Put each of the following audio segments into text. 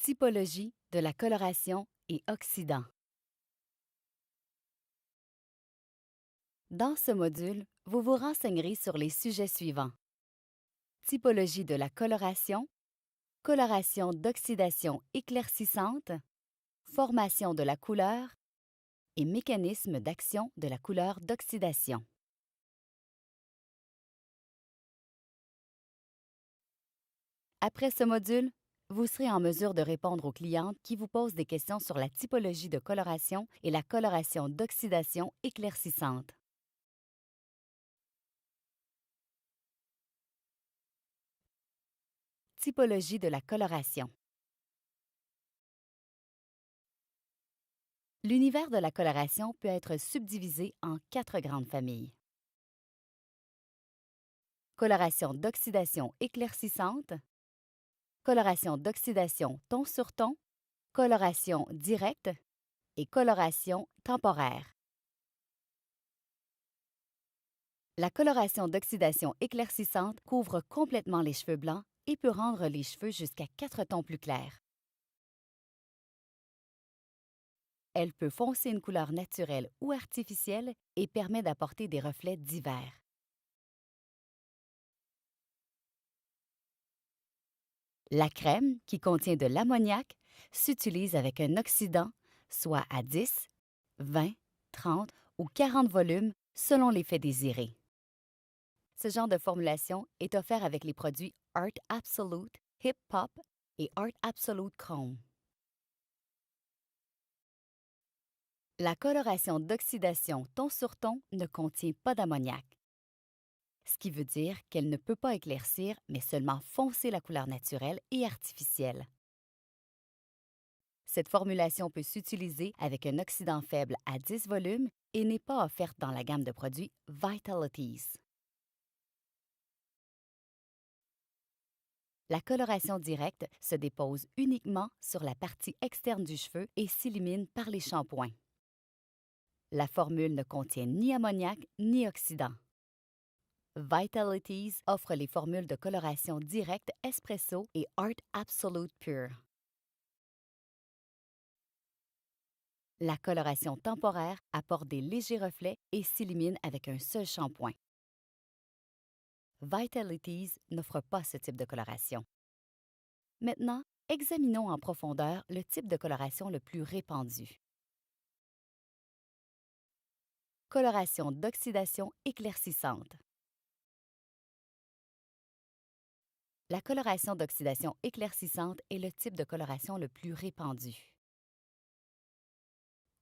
Typologie de la coloration et oxydant. Dans ce module, vous vous renseignerez sur les sujets suivants. Typologie de la coloration, coloration d'oxydation éclaircissante, formation de la couleur et mécanisme d'action de la couleur d'oxydation. Après ce module, vous serez en mesure de répondre aux clientes qui vous posent des questions sur la typologie de coloration et la coloration d'oxydation éclaircissante. Typologie de la coloration. L'univers de la coloration peut être subdivisé en 4 grandes familles. Coloration d'oxydation éclaircissante, coloration d'oxydation ton sur ton, coloration directe et coloration temporaire. La coloration d'oxydation éclaircissante couvre complètement les cheveux blancs et peut rendre les cheveux jusqu'à 4 tons plus clairs. Elle peut foncer une couleur naturelle ou artificielle et permet d'apporter des reflets divers. La crème, qui contient de l'ammoniac, s'utilise avec un oxydant, soit à 10, 20, 30 ou 40 volumes selon l'effet désiré. Ce genre de formulation est offert avec les produits Art Absolute, Hip Hop et Art Absolute Chrome. La coloration d'oxydation ton sur ton ne contient pas d'ammoniac, ce qui veut dire qu'elle ne peut pas éclaircir, mais seulement foncer la couleur naturelle et artificielle. Cette formulation peut s'utiliser avec un oxydant faible à 10 volumes et n'est pas offerte dans la gamme de produits Vitalities. La coloration directe se dépose uniquement sur la partie externe du cheveu et s'élimine par les shampoings. La formule ne contient ni ammoniac ni oxydant. Vitalities offre les formules de coloration directe Espresso et Art Absolute Pure. La coloration temporaire apporte des légers reflets et s'élimine avec un seul shampoing. Vitalities n'offre pas ce type de coloration. Maintenant, examinons en profondeur le type de coloration le plus répandu. Coloration d'oxydation éclaircissante. La coloration d'oxydation éclaircissante est le type de coloration le plus répandu.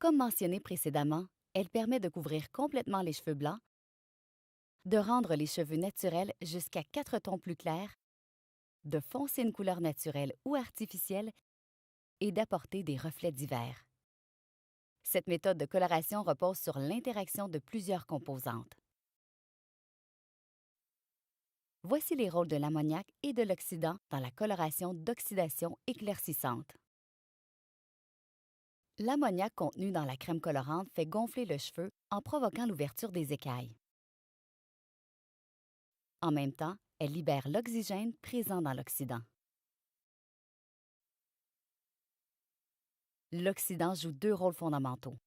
Comme mentionné précédemment, elle permet de couvrir complètement les cheveux blancs, de rendre les cheveux naturels jusqu'à 4 tons plus clairs, de foncer une couleur naturelle ou artificielle et d'apporter des reflets divers. Cette méthode de coloration repose sur l'interaction de plusieurs composantes. Voici les rôles de l'ammoniac et de l'oxydant dans la coloration d'oxydation éclaircissante. L'ammoniac contenu dans la crème colorante fait gonfler le cheveu en provoquant l'ouverture des écailles. En même temps, elle libère l'oxygène présent dans l'oxydant. L'oxydant joue 2 rôles fondamentaux.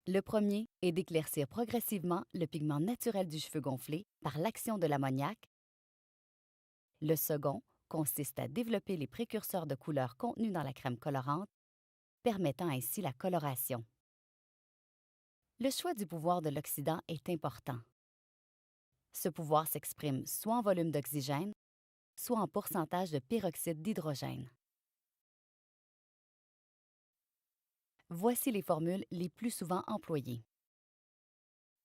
Le premier est d'éclaircir progressivement le pigment naturel du cheveu gonflé par l'action de l'ammoniac. Le second consiste à développer les précurseurs de couleur contenus dans la crème colorante, permettant ainsi la coloration. Le choix du pouvoir de l'oxydant est important. Ce pouvoir s'exprime soit en volume d'oxygène, soit en pourcentage de peroxyde d'hydrogène. Voici les formules les plus souvent employées.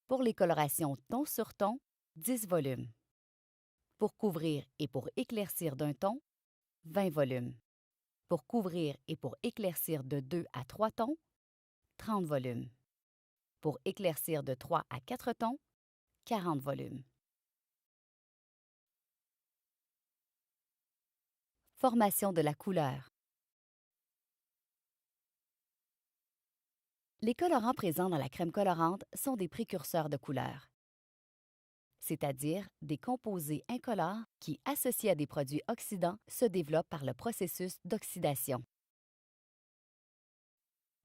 Pour les colorations ton sur ton, 10 volumes. Pour couvrir et pour éclaircir d'un ton, 20 volumes. Pour couvrir et pour éclaircir de 2 à 3 tons, 30 volumes. Pour éclaircir de 3 à 4 tons, 40 volumes. Formation de la couleur. Les colorants présents dans la crème colorante sont des précurseurs de couleur. c'est-à-dire des composés incolores qui, associés à des produits oxydants, se développent par le processus d'oxydation.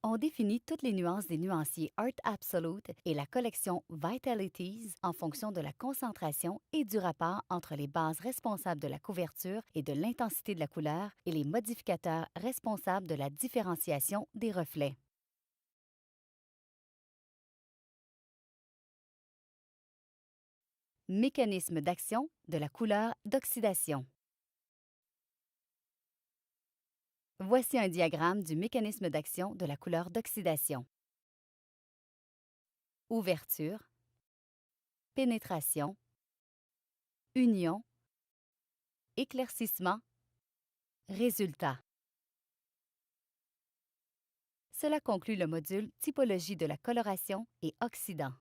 On définit toutes les nuances des nuanciers Art Absolute et la collection Vitalities en fonction de la concentration et du rapport entre les bases responsables de la couverture et de l'intensité de la couleur et les modificateurs responsables de la différenciation des reflets. Mécanisme d'action de la couleur d'oxydation. Voici un diagramme du mécanisme d'action de la couleur d'oxydation. Ouverture, pénétration, union, éclaircissement, résultat. Cela conclut le module Typologie de la coloration et oxydant.